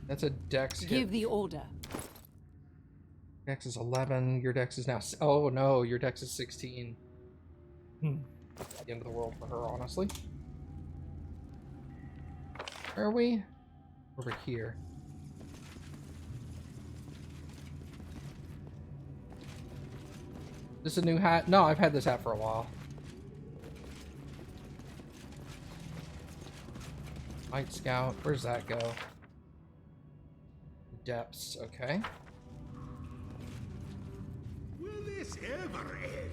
That's a dex hit. Give the order. Dex is 11. Your dex is now... Oh, no. Your dex is 16. The end of the world for her, honestly. Where are we? Over here. This a new hat? No, I've had this hat for a while. Light Scout. Where's that go? Depths. Okay. Will this ever end?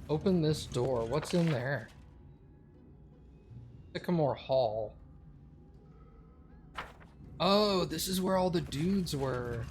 Open this door. What's in there? Sycamore Hall. Oh, this is where all the dudes were.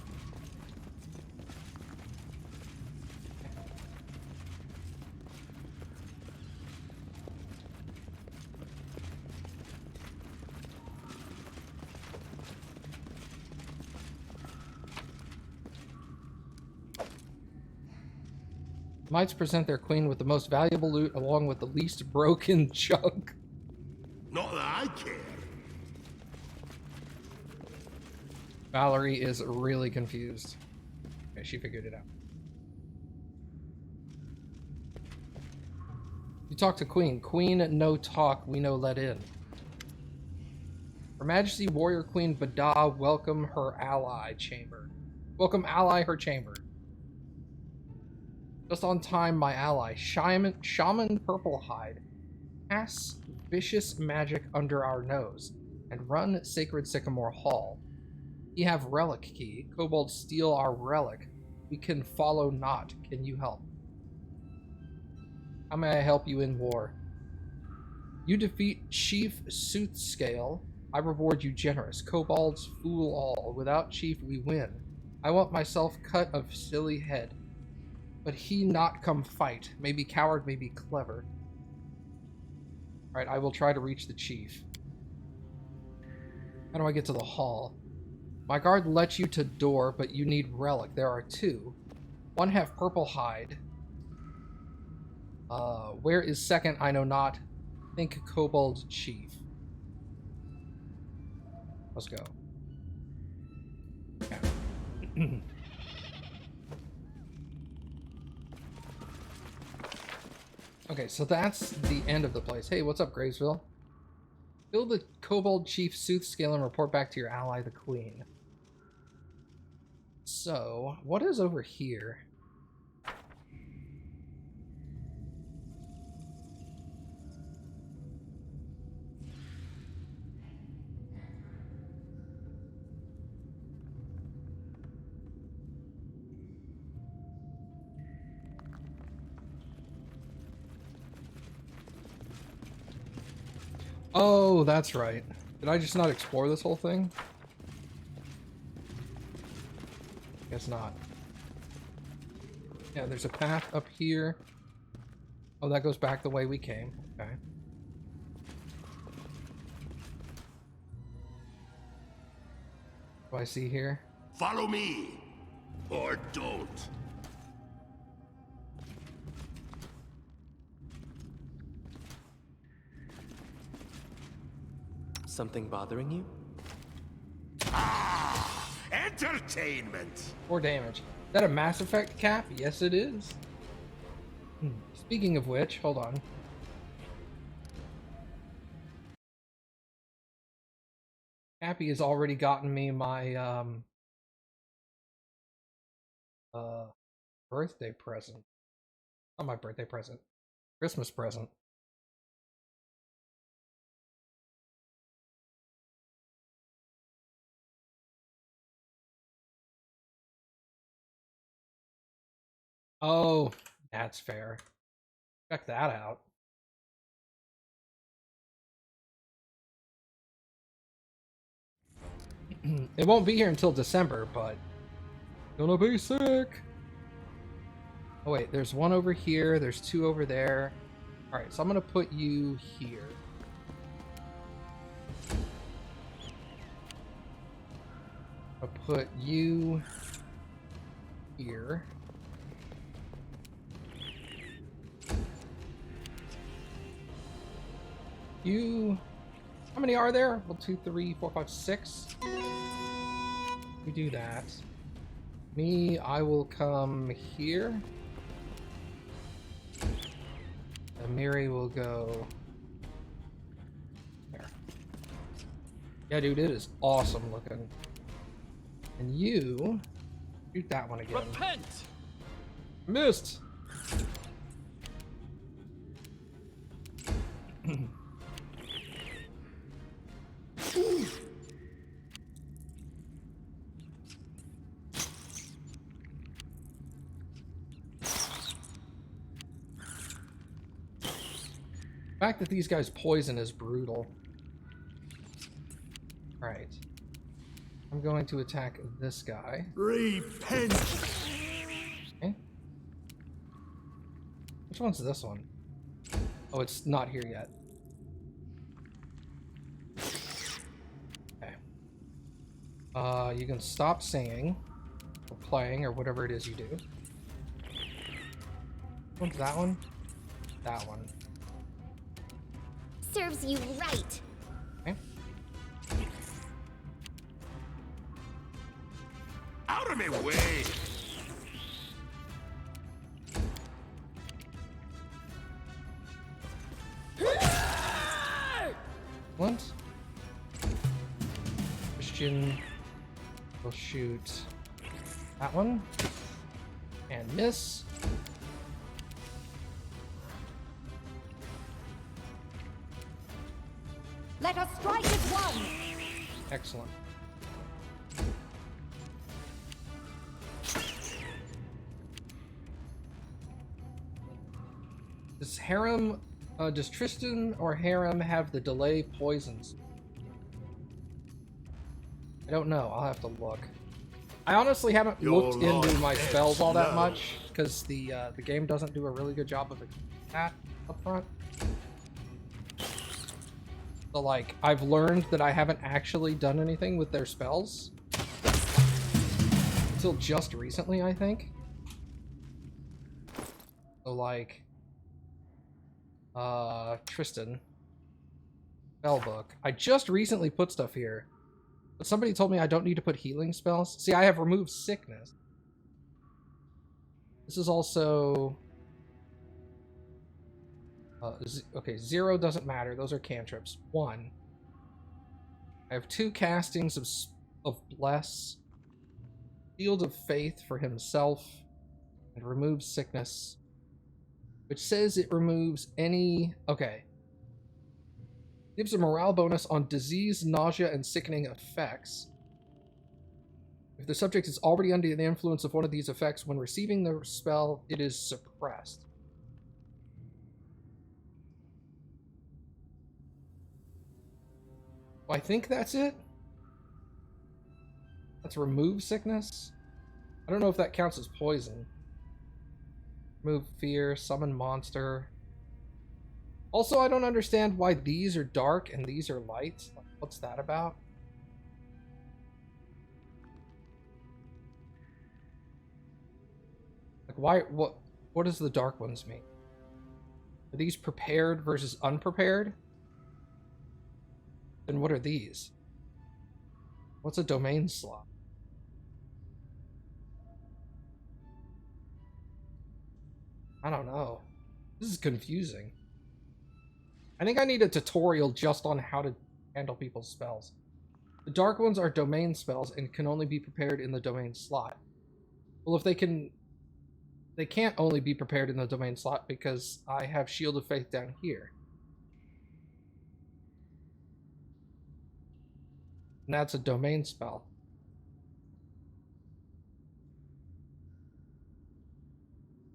Knights present their queen with the most valuable loot along with the least broken junk. Not that I care. Valerie is really confused. Okay, she figured it out. You talk to Queen. Queen, no talk, we no let in. Her Majesty Warrior Queen Bada, welcome her ally chamber. Welcome ally her chamber. Just on time, my ally, Shaman Purplehide, casts vicious magic under our nose and run Sacred Sycamore Hall. We have relic key. Kobolds steal our relic. We can follow not. Can you help? How may I help you in war? You defeat Chief Soothscale. I reward you generous. Kobolds fool all. Without Chief we win. I want myself cut of silly head. But he not come fight. Maybe coward, maybe clever. Alright, I will try to reach the chief. How do I get to the hall? My guard lets you to door, but you need relic. There are two. One have purple hide. Where is second? I know not. Think kobold chief. Let's go. Okay. Okay, so that's the end of the place. Hey, what's up, Gravesville? Kill the Kobold Chief Soothscale and report back to your ally, the Queen. So, what is over here? Oh, that's right. Did I just not explore this whole thing? Guess not. Yeah, there's a path up here. Oh, that goes back the way we came. Okay. What do I see here? Follow me, or don't. Something bothering you? Ah, entertainment. 4 damage. Is that a Mass Effect cap? Yes, it is. Speaking of which, hold on. Cappy has already gotten me my birthday present. Not my birthday present. Christmas present. Oh, that's fair. Check that out. It won't be here until December, but gonna be sick. Oh wait, there's one over here, there's 2 over there. Alright, so I'm gonna put you here. I'll put you here. You... How many are there? 1, 2, 3, 4, 5, 6. We do that. Me, I will come here. And Miri will go there. Yeah, dude, it is awesome looking. And you shoot that one again. Repent! Missed. The fact that these guys poison is brutal. Alright. I'm going to attack this guy. Repent! Okay. Which one's this one? Oh, it's not here yet. Okay. You can stop singing, or playing, or whatever it is you do. Which one's that one? That one. Serves you right. Okay. Out of my way! What? Christian will shoot that one. And miss. Let us strike as one. Excellent. Does Harem, does Tristan or Harem have the delay poisons? I don't know. I'll have to look. I honestly haven't looked into my spells all that much because the game doesn't do a really good job of that up front. So like, I've learned that I haven't actually done anything with their spells until just recently, I think. So like, Tristan, spellbook. I just recently put stuff here, but somebody told me I don't need to put healing spells. See, I have removed sickness. This is also okay, 0 doesn't matter. Those are cantrips. 1. I have 2 castings of bless, shield of faith for himself, and remove sickness, which says it removes any. Okay. Gives a morale bonus on disease, nausea, and sickening effects. If the subject is already under the influence of one of these effects when receiving the spell, it is suppressed. I think that's it. That's remove sickness. I don't know if that counts as poison. Remove fear, summon monster. Also, I don't understand why these are dark and these are light. What's that about? Like, why? What does the dark ones mean? Are these prepared versus unprepared? Then what are these? What's a domain slot? I don't know. This is confusing. I think I need a tutorial just on how to handle people's spells. The dark ones are domain spells and can only be prepared in the domain slot. Well, if they can't only be prepared in the domain slot because I have Shield of Faith down here. And that's a domain spell.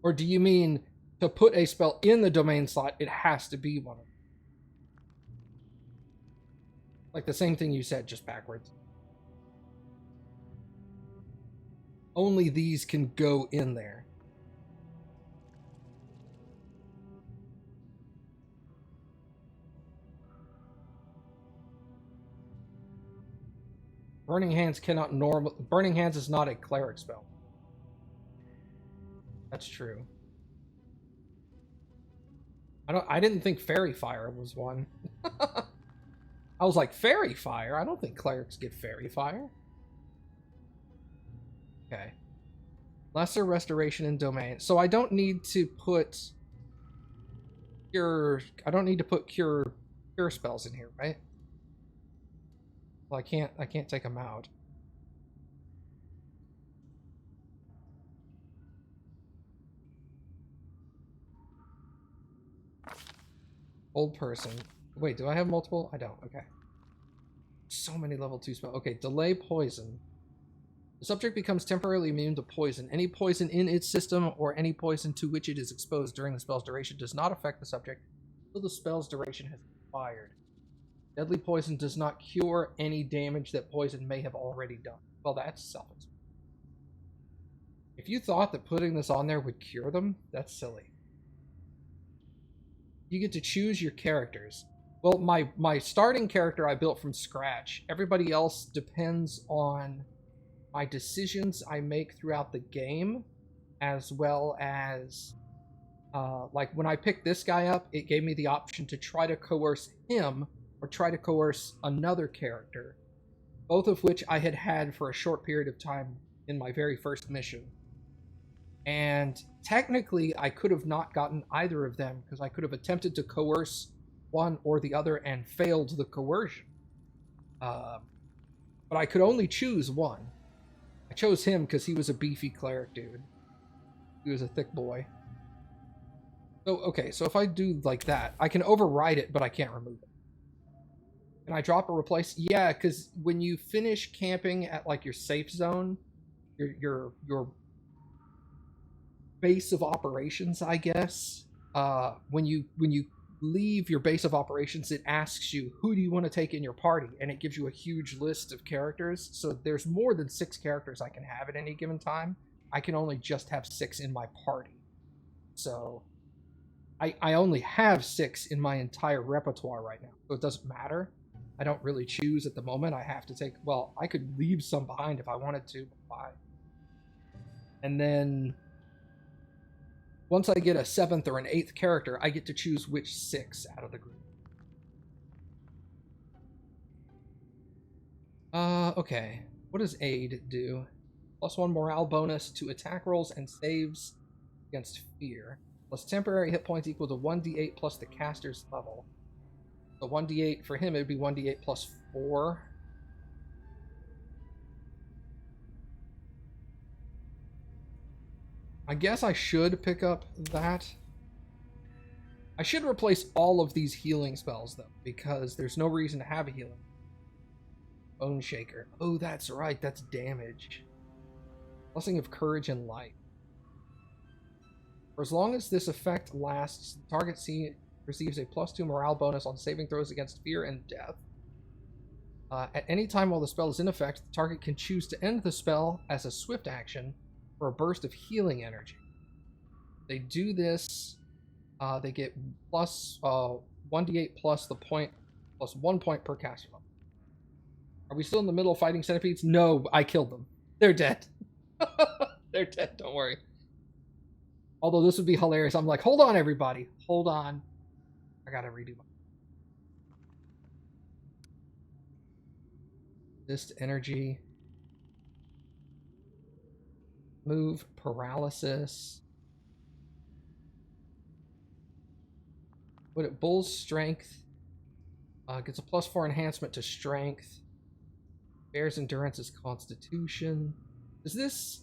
Or do you mean to put a spell in the domain slot, it has to be one of them? Like the same thing you said, just backwards. Only these can go in there. Burning Hands cannot Burning Hands is not a cleric spell. That's true. I didn't think Fairy Fire was one. I was like, Fairy Fire? I don't think clerics get Fairy Fire. Okay. Lesser Restoration and Domain. So I don't need to put cure. I don't need to put cure spells in here, right? Well, I can't take them out. Old person. Wait, do I have multiple? I don't. Okay. So many level 2 spells. Okay, delay poison. The subject becomes temporarily immune to poison. Any poison in its system or any poison to which it is exposed during the spell's duration does not affect the subject until the spell's duration has expired. Deadly poison does not cure any damage that poison may have already done. Well, that's self-explanatory. If you thought that putting this on there would cure them, that's silly. You get to choose your characters. Well, my starting character I built from scratch. Everybody else depends on my decisions I make throughout the game, as well as like when I picked this guy up, it gave me the option to try to coerce him or try to coerce another character, both of which I had for a short period of time in my very first mission. And technically, I could have not gotten either of them because I could have attempted to coerce one or the other and failed the coercion. But I could only choose one. I chose him because he was a beefy cleric dude. He was a thick boy. So, okay, so if I do like that, I can override it, but I can't remove it. Can I drop or replace? Yeah, because when you finish camping at like your safe zone, your base of operations, I guess. When you leave your base of operations, it asks you who do you want to take in your party, and it gives you a huge list of characters. So there's more than 6 characters I can have at any given time. I can only just have 6 in my party. So I only have 6 in my entire repertoire right now, so it doesn't matter. I don't really choose at the moment. I have to take, well, I could leave some behind if I wanted to, but why? And then once I get a 7th or an 8th character, I get to choose which 6 out of the group. Okay. What does Aid do? +1 morale bonus to attack rolls and saves against fear. Plus temporary hit points equal to 1d8 plus the caster's level. So 1d8 for him, it would be 1d8 plus 4. I guess I should pick up that. I should replace all of these healing spells, though, because there's no reason to have a healing. Bone Shaker. Oh, that's right. That's damage. Blessing of Courage and Light. For as long as this effect lasts, the target receives a +2 morale bonus on saving throws against fear and death. At any time while the spell is in effect, the target can choose to end the spell as a swift action for a burst of healing energy. They do this, they get plus 1d8 plus the point, plus 1 point per caster level. Are we still in the middle of fighting centipedes? No, I killed them. They're dead. They're dead, don't worry. Although this would be hilarious. I'm like, hold on, everybody. Hold on. I gotta redo my... Resist energy. Move, paralysis. What it Bull's strength. Gets a +4 enhancement to strength. Bear's endurance is constitution. Is this...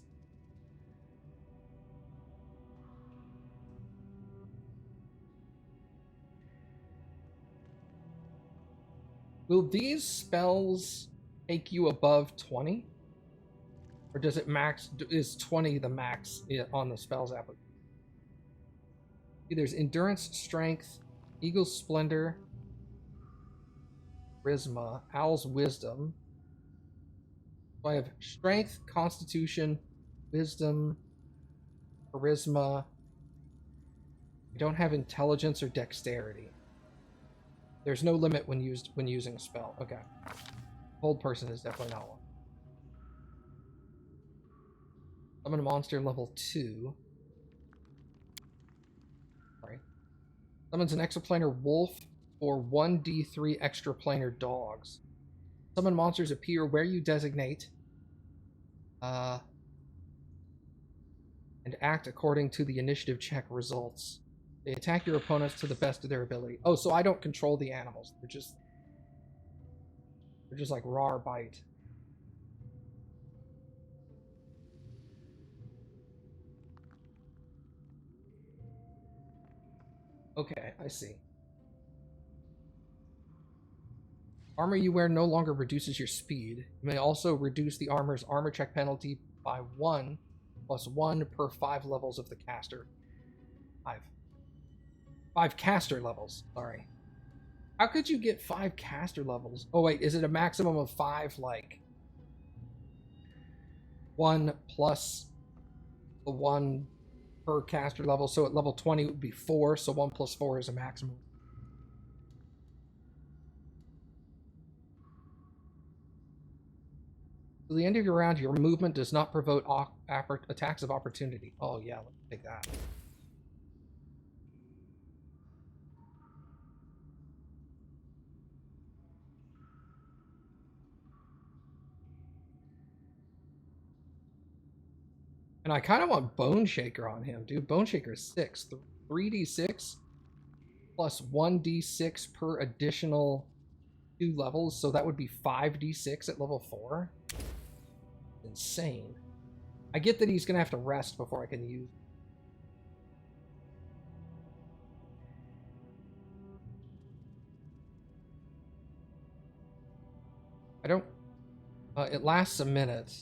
Will these spells take you above 20? Or does it max? Is 20 the max on the spells application? There's endurance, strength, eagle's splendor, charisma, owl's wisdom. So I have strength, constitution, wisdom, charisma. I don't have intelligence or dexterity. There's no limit when using a spell. Okay. Hold person is definitely not one. Summon a monster level 2. Summons an exoplanar wolf or 1d3 extraplanar dogs. Summon monsters appear where you designate. And act according to the initiative check results. They attack your opponents to the best of their ability. Oh, so I don't control the animals. They're just like raw bite. Okay, I see. Armor you wear no longer reduces your speed. You may also reduce the armor's armor check penalty by 1 plus 1 per 5 levels of the caster. 5 caster levels, sorry. How could you get 5 caster levels? Oh wait, is it a maximum of 5, like 1 plus the 1 per caster level? So at level 20 it would be 4, so 1 plus 4 is a maximum. At the end of your round, your movement does not provoke attacks of opportunity. Oh yeah, let's take that. And I kind of want Bone Shaker on him, dude. Bone Shaker is 6. 3d6 plus 1d6 per additional 2 levels, so that would be 5d6 at level 4. Insane. I get that he's going to have to rest before I can use. I don't... it lasts a minute.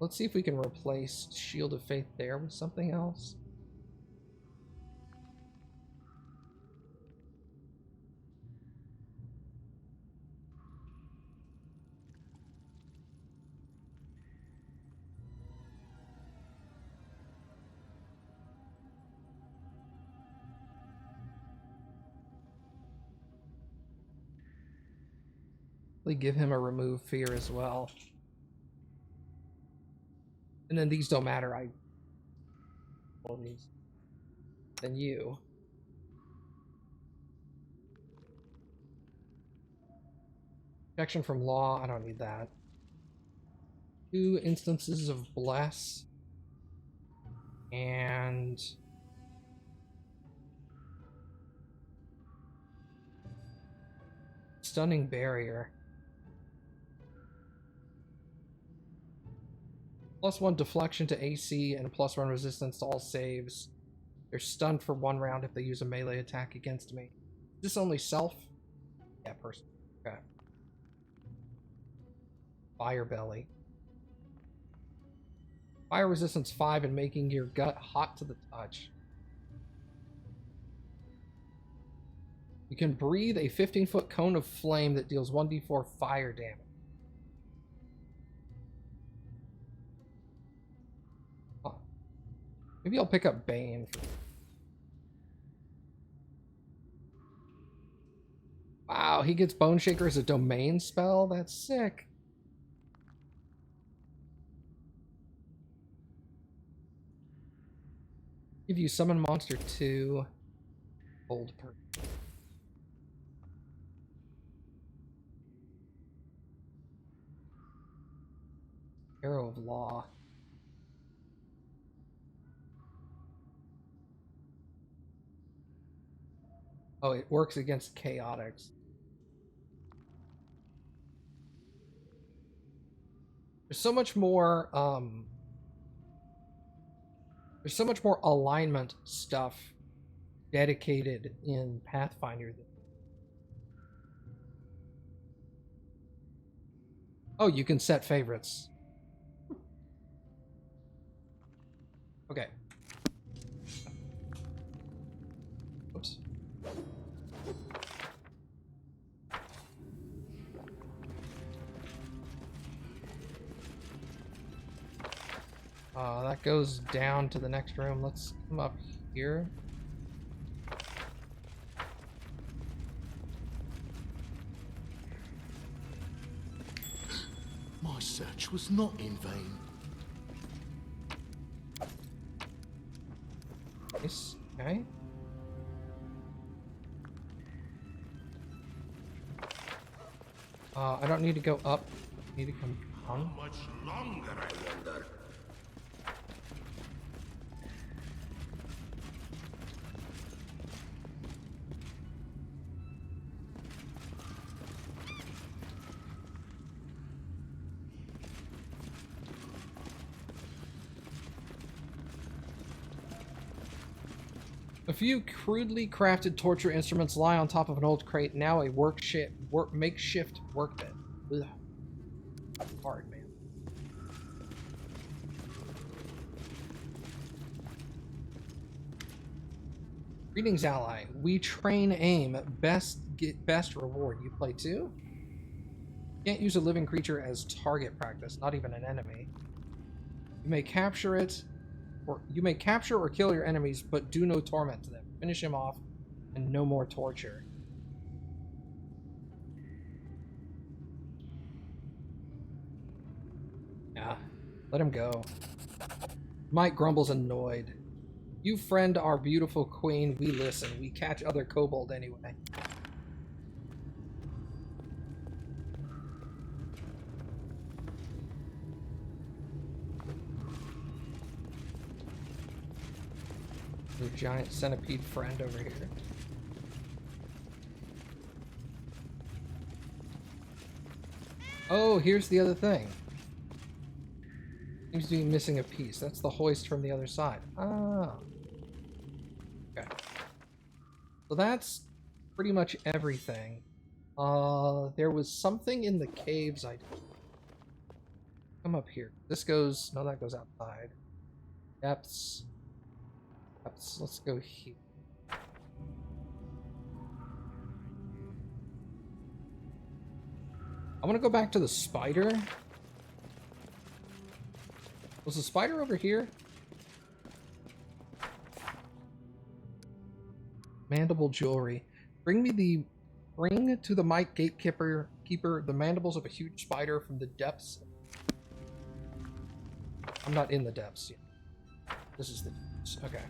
Let's see if we can replace Shield of Faith there with something else. We give him a remove fear as well. And then these don't matter. I roll these. Then you. Protection from law. I don't need that. 2 instances of bless. And stunning barrier. +1 deflection to AC and a +1 resistance to all saves. They're stunned for 1 round if they use a melee attack against me. Is this only self? Yeah, person. Okay. Fire belly. Fire resistance 5 and making your gut hot to the touch. You can breathe a 15-foot cone of flame that deals 1d4 fire damage. Maybe I'll pick up Bane. Wow, he gets Bone Shaker as a domain spell? That's sick. Give you summon monster 2. Old person. Arrow of Law. Oh, it works against chaotics. There's so much more, there's so much more alignment stuff dedicated in Pathfinder. Oh, you can set favorites. Okay. Oops. That goes down to the next room. Let's come up here. My search was not in vain. Nice. Okay. I don't need to go up. I need to come How down. much longer, I wonder? A few crudely crafted torture instruments lie on top of an old crate, now a makeshift workbench. Ugh. That's hard, man. Greetings, ally. We train aim. Get best reward. You play too? Can't use a living creature as target practice, not even an enemy. You may capture or kill your enemies, but do no torment to them. Finish him off, and no more torture. Yeah, let him go. Mike grumbles annoyed. You friend our beautiful queen, we listen. We catch other kobold anyway. There's a giant centipede friend over here. Oh, here's the other thing. Seems to be missing a piece. That's the hoist from the other side. Ah. Okay. So that's pretty much everything. There was something in the caves I did. Come up here. This goes... No, that goes outside. Depths. Depths. Let's go here. I want to go back to the spider. Was the spider over here? Mandible jewelry. Bring to the Mike Gatekeeper the mandibles of a huge spider from the depths. I'm not in the depths yet. This is the depths. Okay.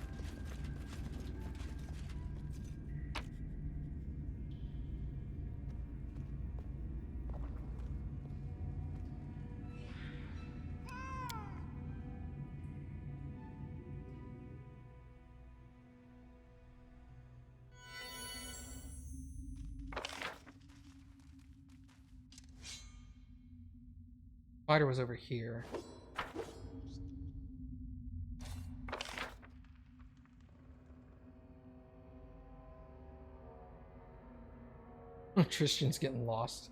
Spider was over here. Tristan's getting lost.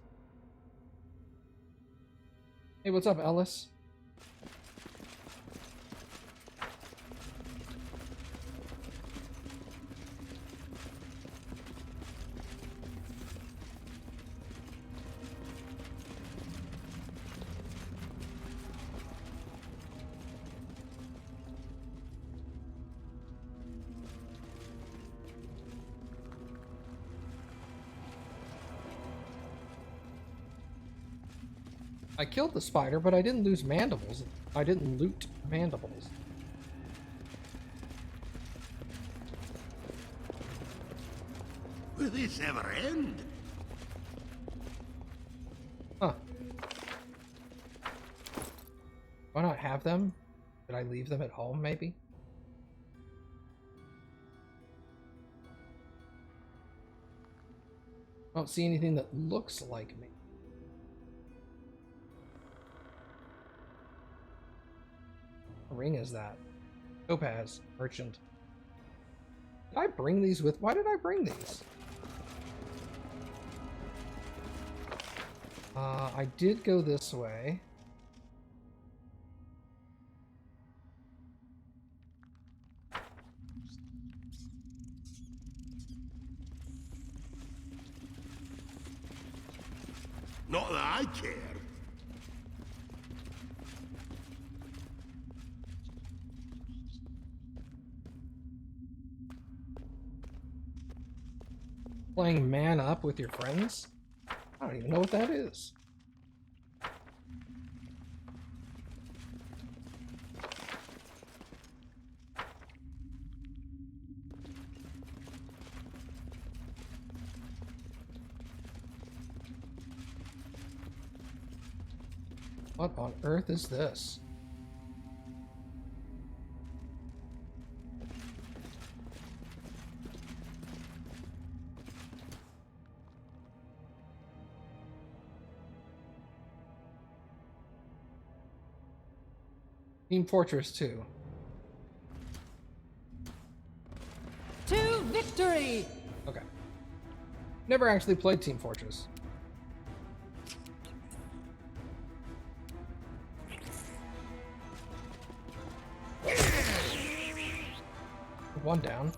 Hey, what's up, Ellis? I killed the spider, but I didn't lose mandibles. I didn't loot mandibles. Will this ever end? Huh. Why not have them? Did I leave them at home, maybe? I don't see anything that looks like me. What ring is that? Topaz, merchant. Did I bring these with? Why did I bring these? I did go this way. Not that I care. Playing man up with your friends? I don't even know what that is. What on earth is this? Team Fortress 2. To victory! Okay. Never actually played Team Fortress. One down.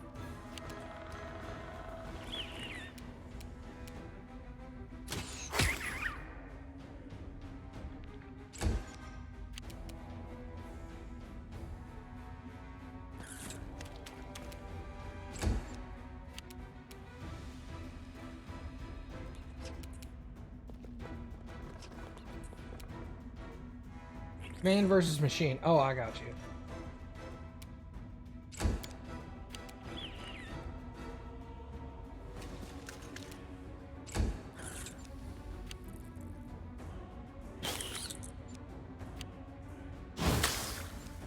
Man versus machine. Oh, I got you.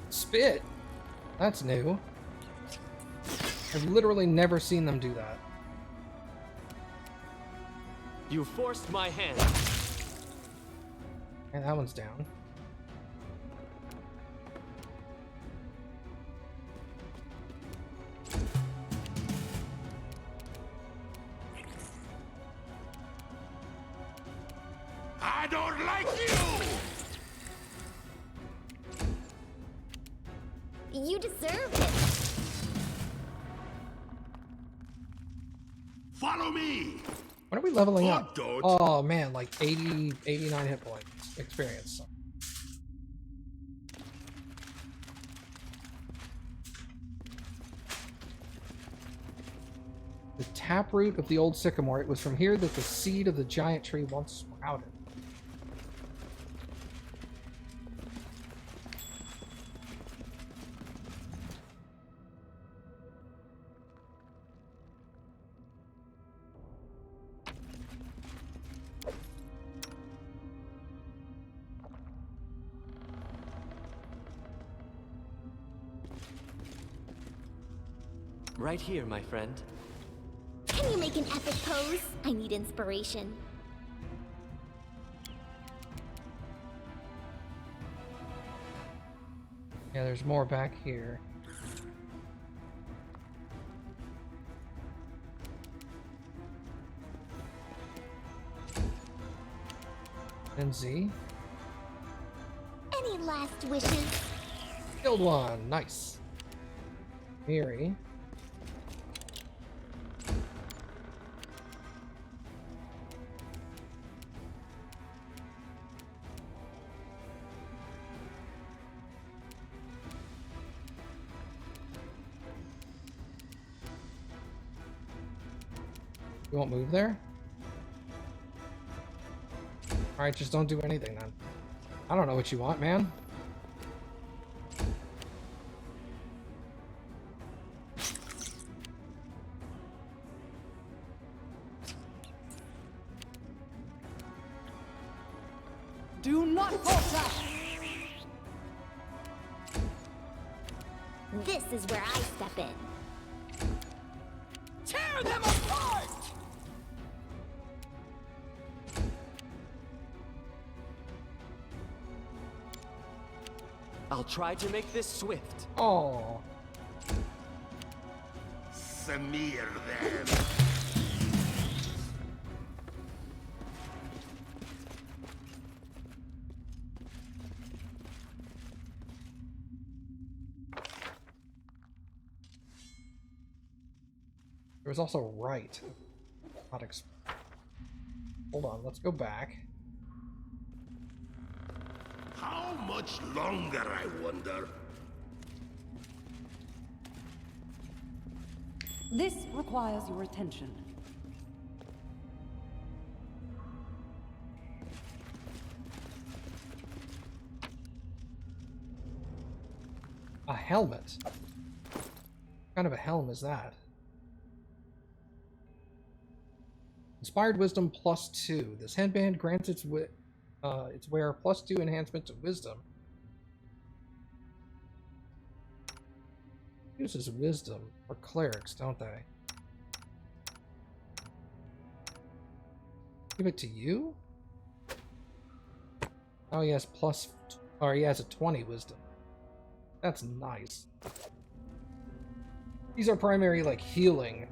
Spit. That's new. I've literally never seen them do that. You forced my hand. And that one's down. I don't like you! You deserve it. Follow me! When are we leveling Oh, up? don't. Oh man, like 80, 89 hit points experience. The taproot of the old sycamore. It was from here that the seed of the giant tree once sprouted. Right here, my friend. Can you make an epic pose? I need inspiration. Yeah, there's more back here. And Z. Any last wishes? Killed one. Nice. Miri. You won't move there? Alright, just don't do anything then. I don't know what you want, man. Do not falter! This is where I step in. Tear them apart! I'll try to make this swift. Oh. Smear them! There was also right. Not Hold on, let's go back. How much longer, I wonder? This requires your attention. A helmet? What kind of a helm is that? Inspired Wisdom +2. This headband grants its It's where +2 enhancement to wisdom. Uses wisdom for clerics, don't they? Give it to you? Oh, he has or he has a 20 wisdom. That's nice. These are primary, like, healing,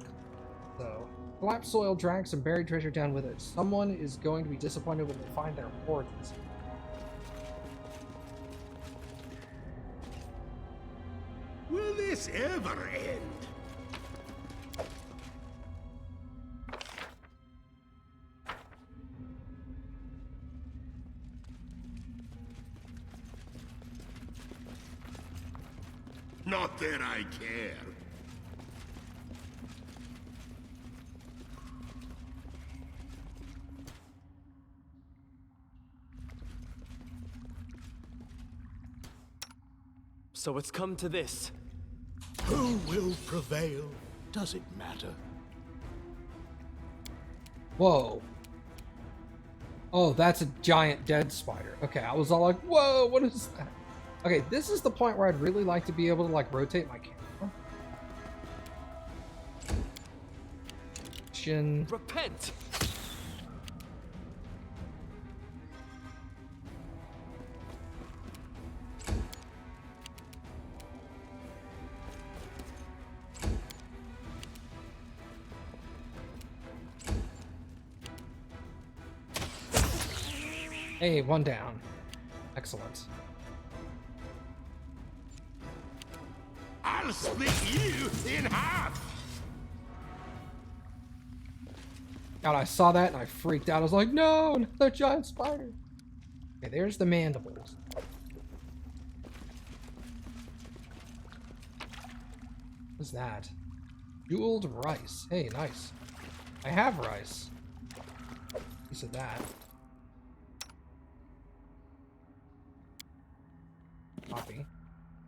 though. Collapsed soil drags some buried treasure down with it. Someone is going to be disappointed when they find their hoards. Will this ever end? Not that I care. So it's come to this. Who will prevail? Does it matter? Whoa. Oh, that's a giant dead spider. Okay, I was all like, whoa, what is that? Okay, this is the point where I'd really like to be able to, like, rotate my camera. Repent! Hey, one down. Excellent. I'll split you in half! God, I saw that and I freaked out. I was like, no, another giant spider. Okay, there's the mandibles. What's that? Jeweled rice. Hey, nice. I have rice. Piece of that. Copy.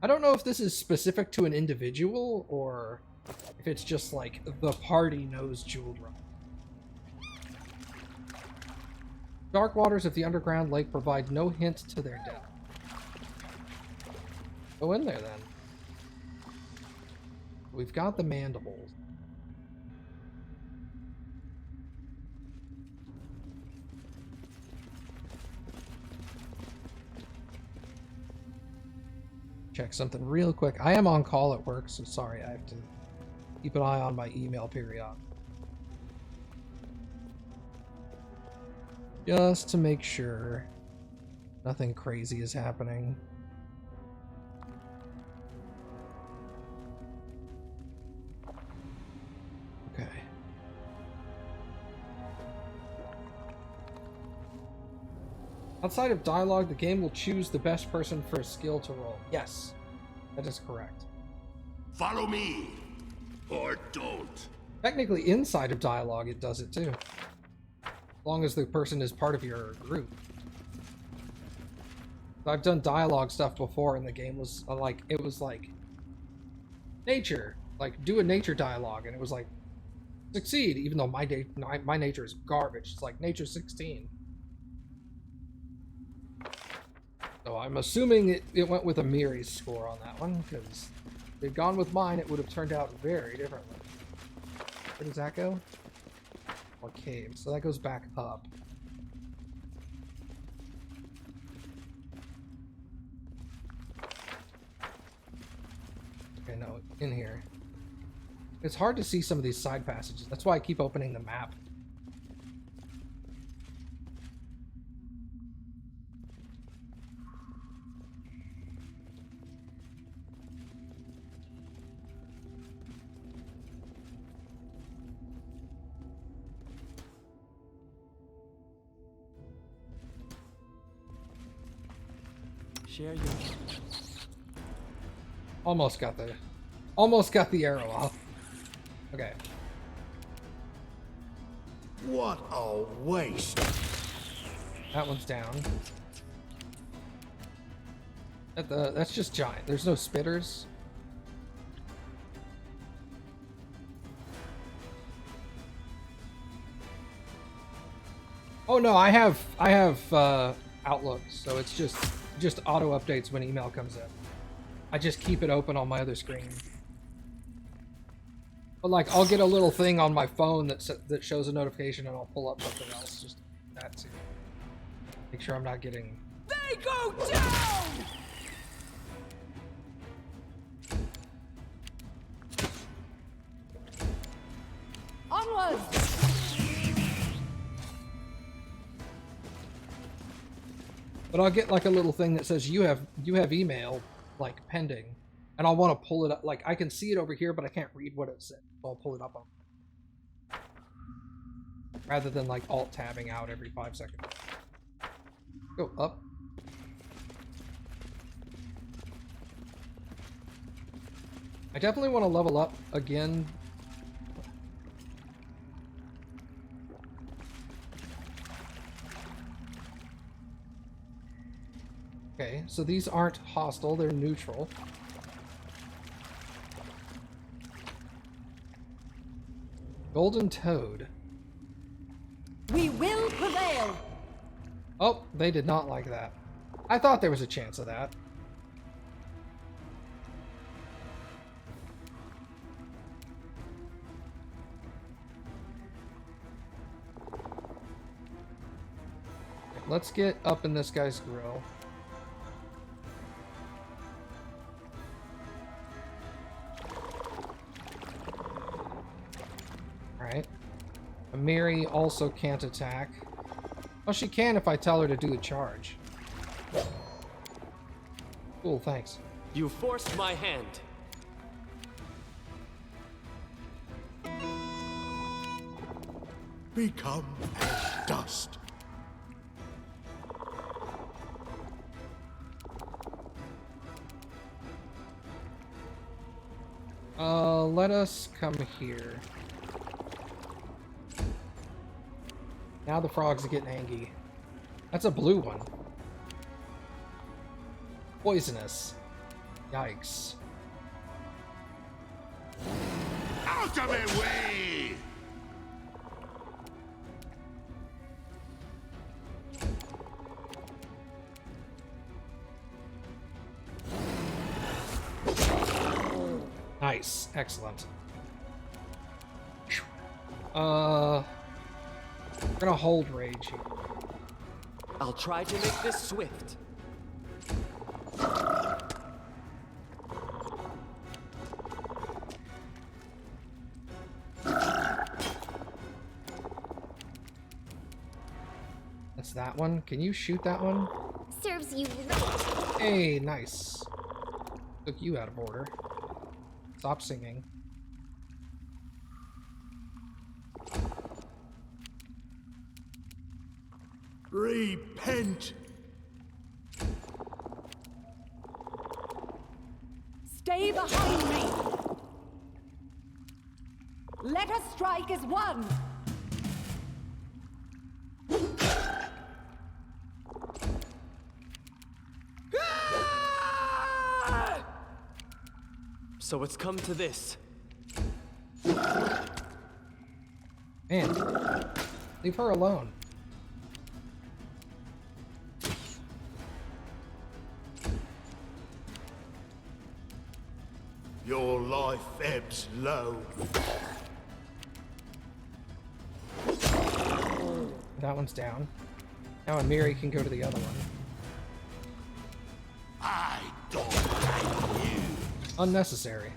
I don't know if this is specific to an individual or if it's just like the party knows jeweled rice. Dark waters of the underground lake provide no hint to their depth. Go in there then. We've got the mandibles. Check something real quick. I am on call at work, so sorry, I have to keep an eye on my email periodically. Just to make sure nothing crazy is happening. Okay. Outside of dialogue, the game will choose the best person for a skill to roll. Yes, that is correct. Follow me, or don't. Technically, inside of dialogue, it does it too. As long as the person is part of your group. I've done dialogue stuff before, and the game was like, it was like nature, like do a nature dialogue, and it was like succeed, even though my nature is garbage. It's like nature 16. So I'm assuming it went with a Miri's score on that one, because if they'd gone with mine, it would have turned out very differently. Where does that go? Or cave. So that goes back up. Okay, no, in here. It's hard to see some of these side passages. That's why I keep opening the map. Share your... Almost got the arrow off. Okay. What a waste. That one's down. That's just giant. There's no spitters. Oh no, I have Outlook, so it's just auto updates when email comes in. I just keep it open on my other screen. But like, I'll get a little thing on my phone that shows a notification, and I'll pull up something else. Just that to make sure I'm not getting. They go down! Onwards! But I'll get like a little thing that says you have email like pending, and I'll want to pull it up. Like I can see it over here, but I can't read what it says. So I'll pull it up on, rather than like alt tabbing out every 5 seconds. Go up. I definitely want to level up again. Okay, so these aren't hostile, they're neutral. Golden Toad. We will prevail! Oh, they did not like that. I thought there was a chance of that. Let's get up in this guy's grill. Alright. Mary also can't attack. Well, she can if I tell her to do a charge. Cool, thanks. You forced my hand. Become as dust. Let us come here. Now the frogs are getting angry. That's a blue one. Poisonous. Yikes. Out of my way! Nice. Excellent. We're gonna hold rage here. I'll try to make this swift. That's that one. Can you shoot that one? Serves you right. Hey, nice. Took you out of order. Stop singing. Repent! Stay behind me! Let us strike as one! So it's come to this. Man, leave her alone. Your life ebbs low. That one's down. Now Amiri can go to the other one. I don't like you. Unnecessary.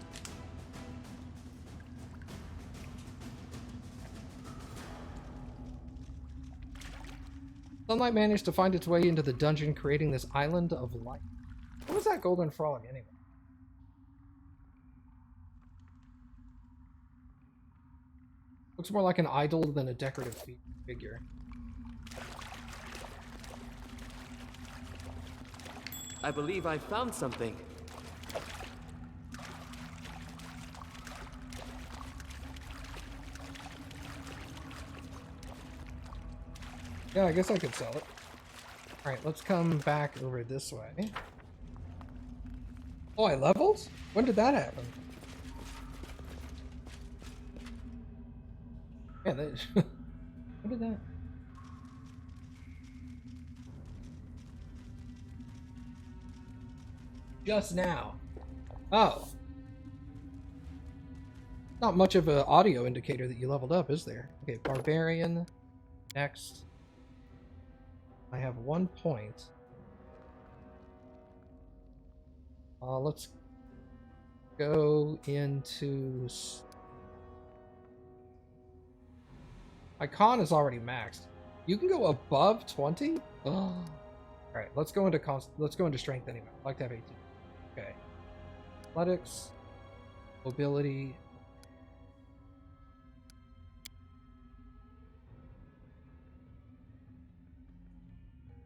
Sunlight managed to find its way into the dungeon, creating this island of light. What was that golden frog anyway? Looks more like an idol than a decorative figure. I believe I found something. Yeah, I guess I could sell it. Alright, let's come back over this way. Oh, I leveled? When did that happen? Yeah, when did that? Just now. Oh. Not much of an audio indicator that you leveled up, is there? Okay, Barbarian. Next. I have 1 point. Let's go into... My con is already maxed. You can go above 20? Oh. Alright, let's go into strength anyway. I'd like to have 18. Okay. Athletics. Mobility.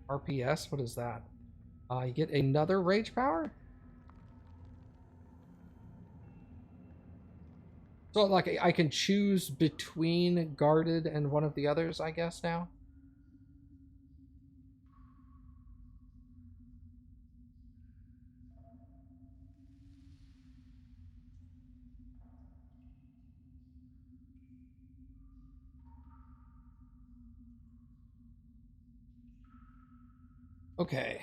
RPS, what is that? You get another rage power? So, like, I can choose between guarded and one of the others, I guess, now? Okay.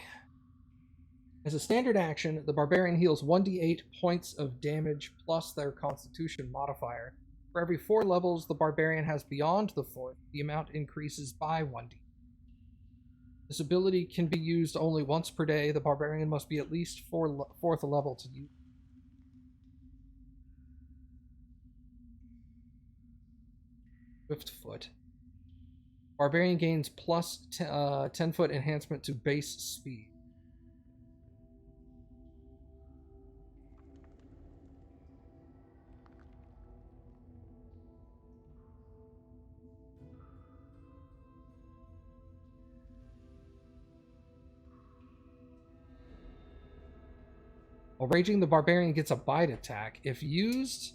As a standard action, the Barbarian heals 1d8 points of damage plus their Constitution modifier. For every 4 levels the Barbarian has beyond the 4th, the amount increases by 1d. This ability can be used only once per day. The Barbarian must be at least 4th level to use. Swiftfoot. Barbarian gains plus 10-foot enhancement to base speed. While raging, the Barbarian gets a bite attack. If used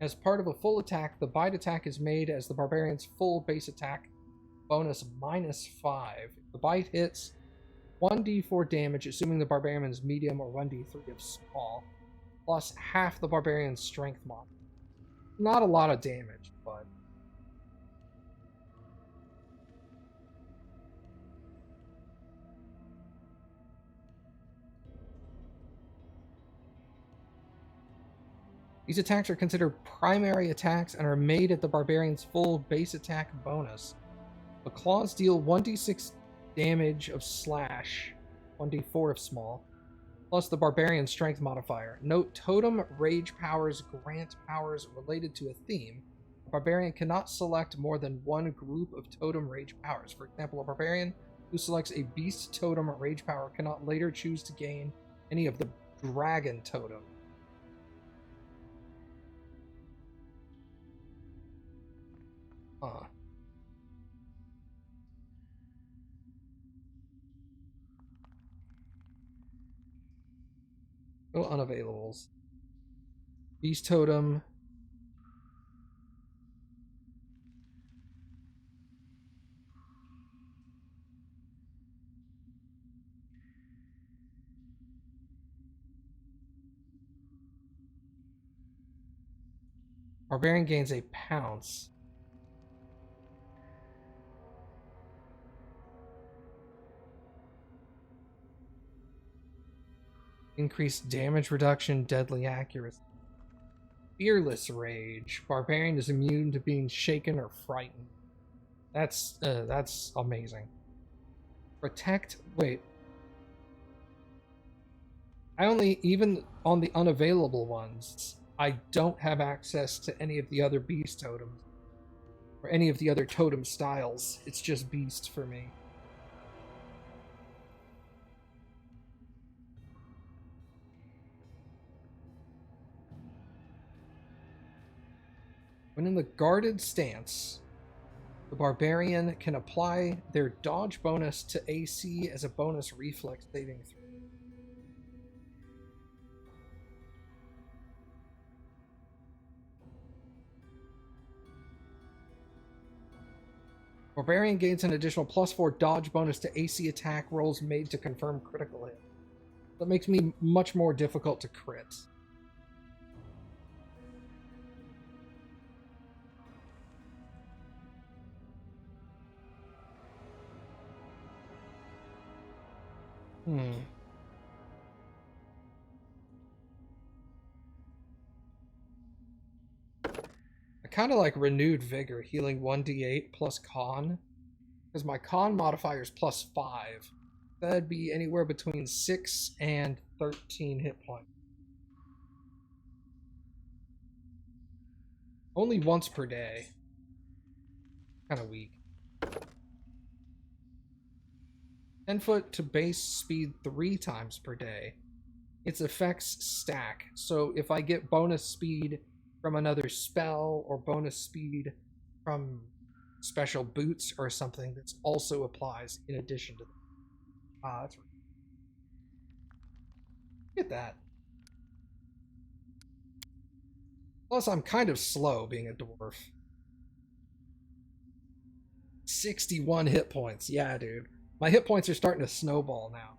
as part of a full attack, the bite attack is made as the Barbarian's full base attack bonus -5. If the bite hits, 1d4 damage, assuming the Barbarian is medium, or 1d3 of small, plus half the Barbarian's strength mod. Not a lot of damage, but... These attacks are considered primary attacks and are made at the Barbarian's full base attack bonus. The claws deal 1d6 damage of slash, 1d4 of small, plus the Barbarian strength modifier. Note, totem rage powers grant powers related to a theme. A Barbarian cannot select more than one group of totem rage powers. For example, a Barbarian who selects a beast totem rage power cannot later choose to gain any of the dragon totem. Huh. No unavailables. Beast totem. Barbarian gains a pounce. Increased damage reduction, deadly accuracy. Fearless rage. Barbarian is immune to being shaken or frightened. That's amazing. Protect. Wait. Even on the unavailable ones, I don't have access to any of the other beast totems or any of the other totem styles. It's just beast for me. When in the guarded stance, the Barbarian can apply their dodge bonus to AC as a bonus reflex saving throw. Barbarian gains an additional +4 dodge bonus to AC attack rolls made to confirm critical hit. That makes me much more difficult to crit. kind of like renewed vigor, healing 1d8 plus con. Because my con modifier is +5. That'd be anywhere between 6 and 13 hit points. Only once per day. Kind of weak. 10 foot to base speed 3 times per day. Its effects stack. So if I get bonus speed from another spell or bonus speed from special boots or something, that also applies in addition to that. Ah, that's right. Look at that. Plus, I'm kind of slow being a dwarf. 61 hit points. Yeah, dude. My hit points are starting to snowball now.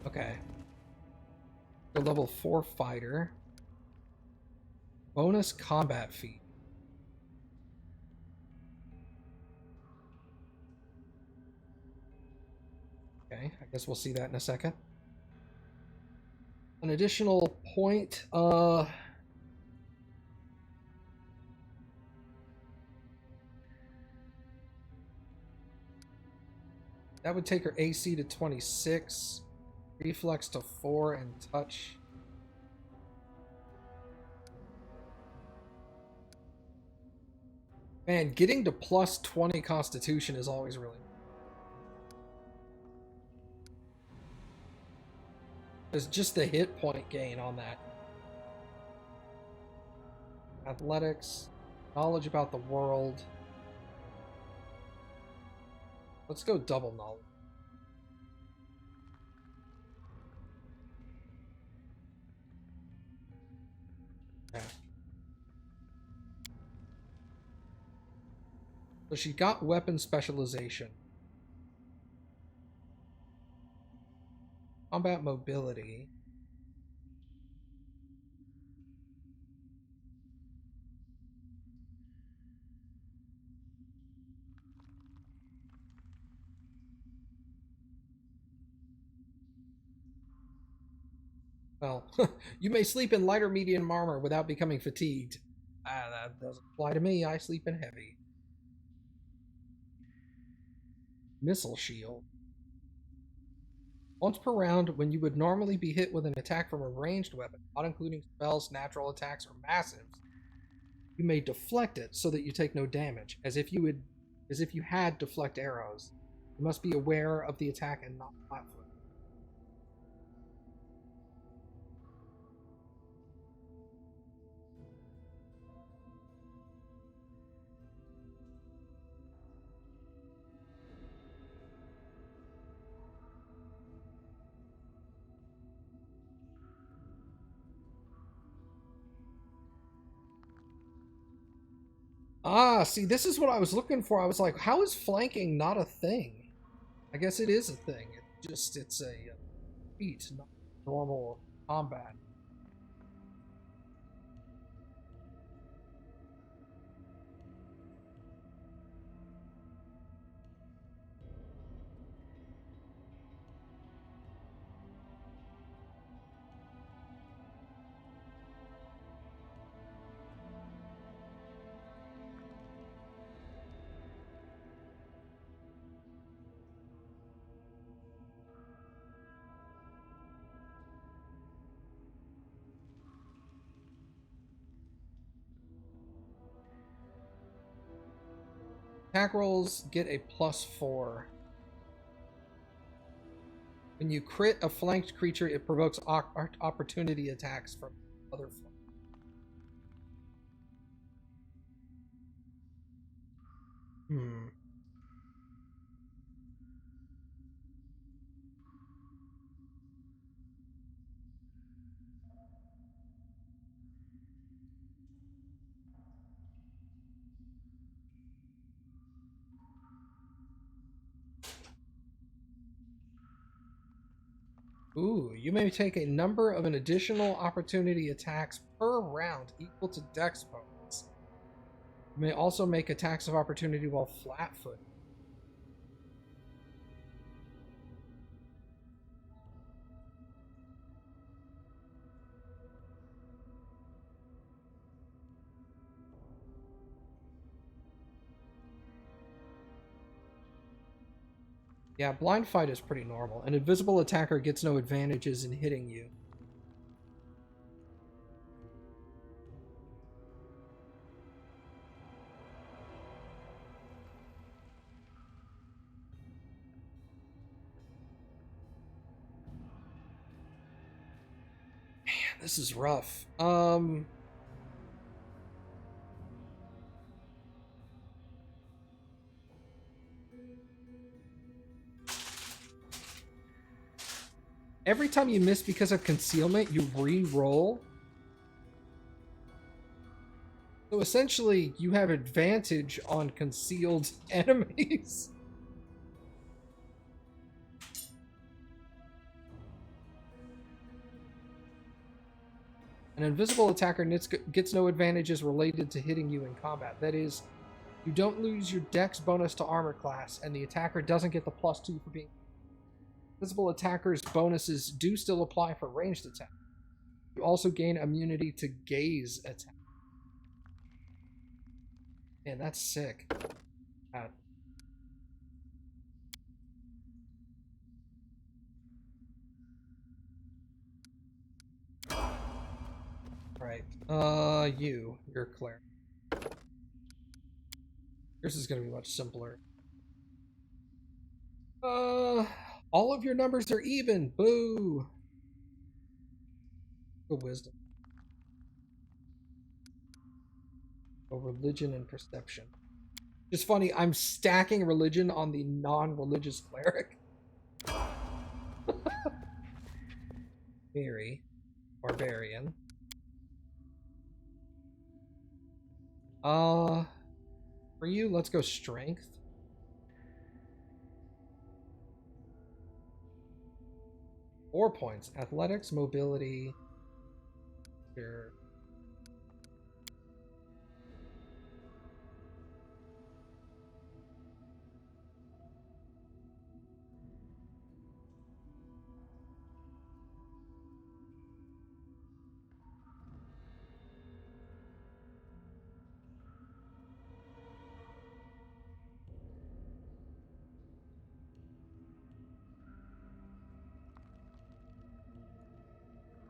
Okay. The level 4 fighter. Bonus combat feat. Okay, I guess we'll see that in a second. An additional point, that would take her AC to 26, reflex to 4, and touch. Man, getting to plus 20 Constitution is always really... There's just the hit point gain on that. Athletics, knowledge about the world. Let's go double knowledge. Okay. So she got weapon specialization. Combat mobility. Well, you may sleep in light or medium armor without becoming fatigued. Ah, that doesn't apply to me. I sleep in heavy. Missile shield. Once per round, when you would normally be hit with an attack from a ranged weapon, not including spells, natural attacks, or massives, you may deflect it so that you take no damage, as if you had deflect arrows. You must be aware of the attack and not flat-footed. Ah, see, this is what I was looking for. I was like, how is flanking not a thing? I guess it is a thing. It's a feat, not normal combat. Attack rolls get a +4. When you crit a flanked creature, it provokes opportunity attacks from other flanks. Ooh, you may take a number of an additional opportunity attacks per round equal to dex bonus. You may also make attacks of opportunity while flat-footed. Yeah, blind fight is pretty normal. An invisible attacker gets no advantages in hitting you. Man, this is rough. Every time you miss because of concealment, you re-roll. So essentially, you have advantage on concealed enemies. An invisible attacker gets no advantages related to hitting you in combat. That is, you don't lose your dex bonus to armor class, and the attacker doesn't get the +2 for being... Invisible attackers' bonuses do still apply for ranged attack. You also gain immunity to gaze attack. Man, that's sick. Right. You're cleric. Yours is gonna be much simpler. All of your numbers are even. Boo. Go wisdom. Go religion and perception. It's funny, I'm stacking religion on the non-religious cleric. Mary. Barbarian. For you, let's go strength. Four points. Athletics, mobility. Sure.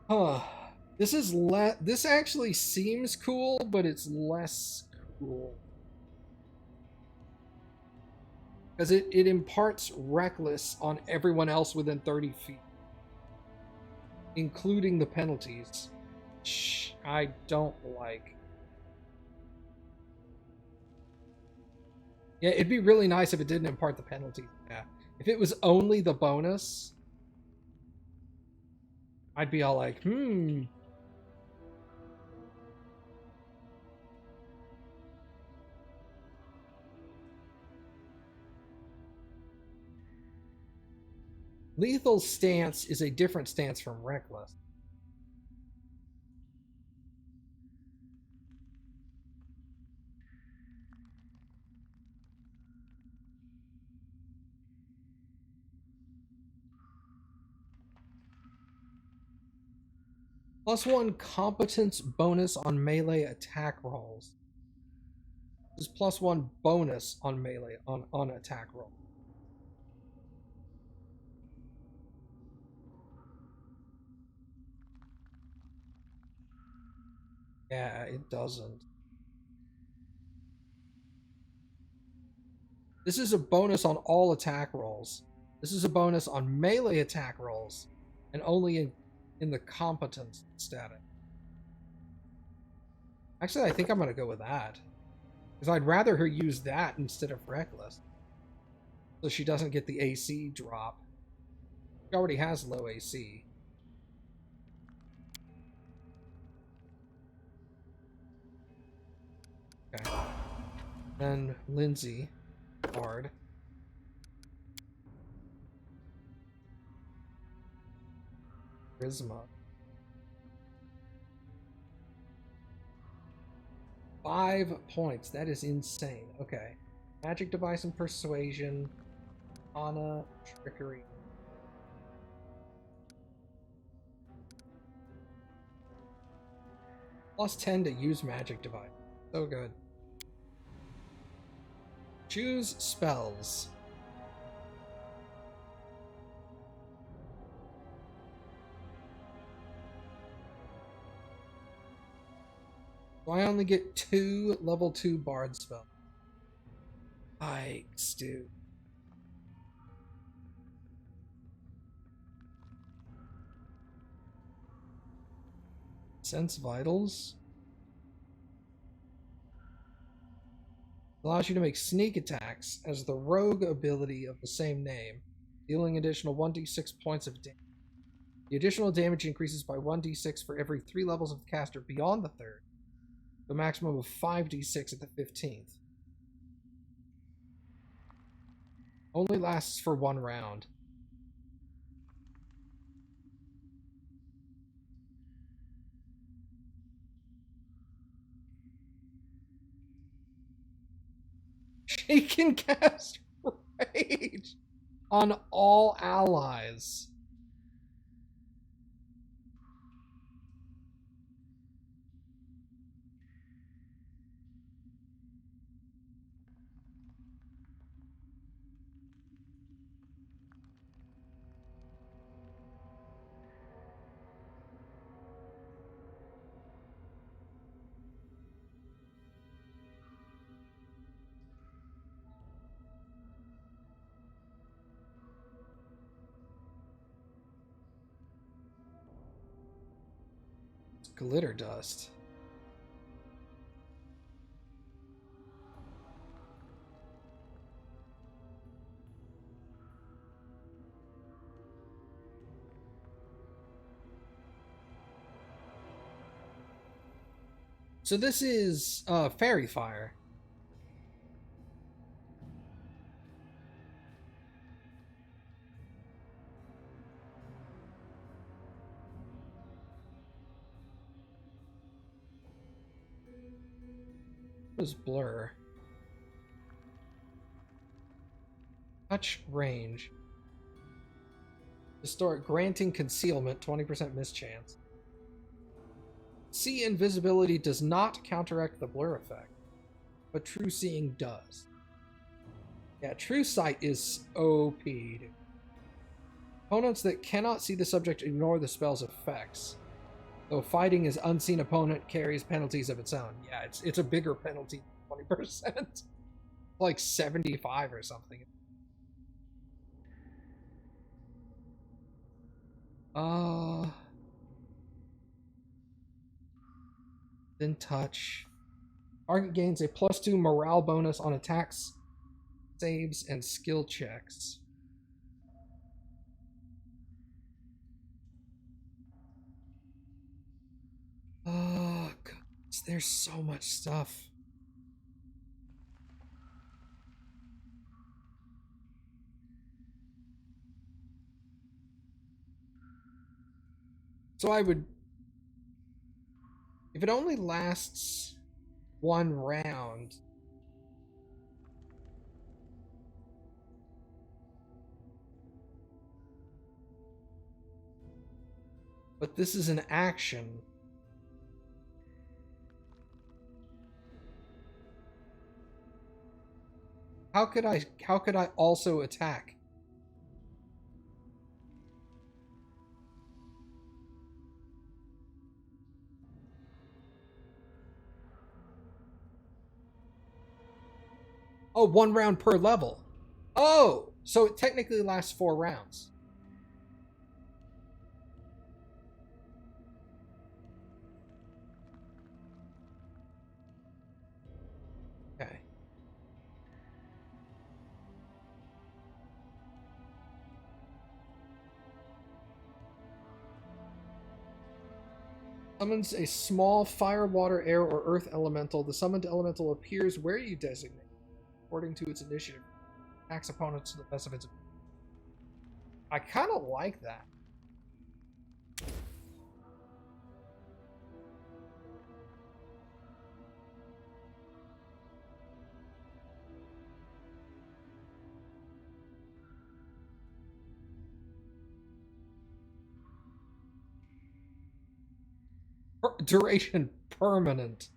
Huh. This actually seems cool, but it's less cool. Because it imparts reckless on everyone else within 30 feet. Including the penalties. Which I don't like. Yeah, it'd be really nice if it didn't impart the penalty. Yeah. If it was only the bonus, I'd be all like, Lethal stance is a different stance from reckless. +1 competence bonus on melee attack rolls. This is +1 bonus on melee on attack roll. Yeah, it doesn't. This is a bonus on all attack rolls. This is a bonus on melee attack rolls, and only in the competence status. Actually, I think I'm gonna go with that. Because I'd rather her use that instead of reckless. So she doesn't get the AC drop. She already has low AC. Okay. Then Lindsay. Hard. Charisma. 5 points. That is insane. Okay. Magic device and persuasion. Anna, trickery. +10 to use magic device. So good. Choose spells. So I only get 2 level 2 bard spells. Yikes, dude. Sense Vitals. Allows you to make sneak attacks as the rogue ability of the same name, dealing additional 1d6 points of damage. The additional damage increases by 1d6 for every 3 levels of the caster beyond the 3rd, to a maximum of 5d6 at the 15th. Only lasts for 1 round. She can cast Rage on all allies. Glitter dust. So this is fairy fire. What is blur? Touch range. Historic granting concealment, 20% mischance. See invisibility does not counteract the blur effect, but true seeing does. Yeah, true sight is OP. Dude. Opponents that cannot see the subject ignore the spell's effects. Though fighting his unseen opponent carries penalties of its own. Yeah, it's a bigger penalty than 20%. Like 75 or something. Then touch. Target gains a +2 morale bonus on attacks, saves, and skill checks. Oh, God. There's so much stuff. So I would... If it only lasts 1 round... But this is an action. How could I also attack? Oh, 1 round per level. Oh, so it technically lasts 4 rounds. Okay. Summons a small fire, water, air, or earth elemental. The summoned elemental appears where you designate, according to its initiative. Attacks opponents to the best of its ability. I kind of like that. Duration permanent.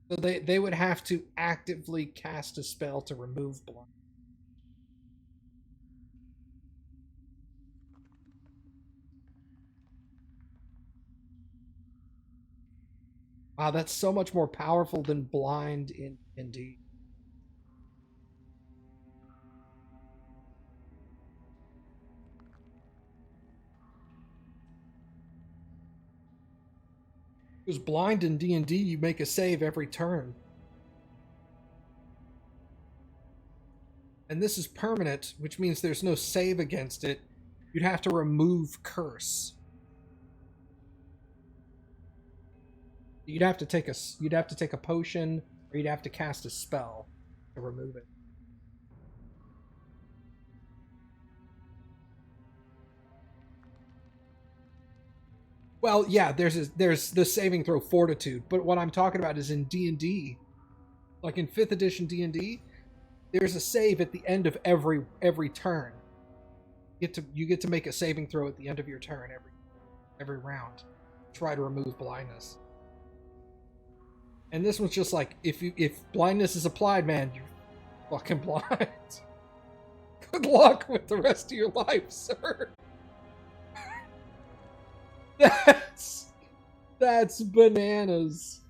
So they would have to actively cast a spell to remove blind. Wow, that's so much more powerful than blind in D&D. Because blind in D&D, you make a save every turn. And this is permanent, which means there's no save against it. You'd have to remove curse. You'd have to take a potion, or you'd have to cast a spell to remove it. Well, yeah, there's the saving throw fortitude, but what I'm talking about is in D&D, like in 5th edition D&D, there's a save at the end of every turn. You get to make a saving throw at the end of your turn every round. Try to remove blindness. And this one's just like, if blindness is applied, man, you're fucking blind. Good luck with the rest of your life, sir. That's bananas.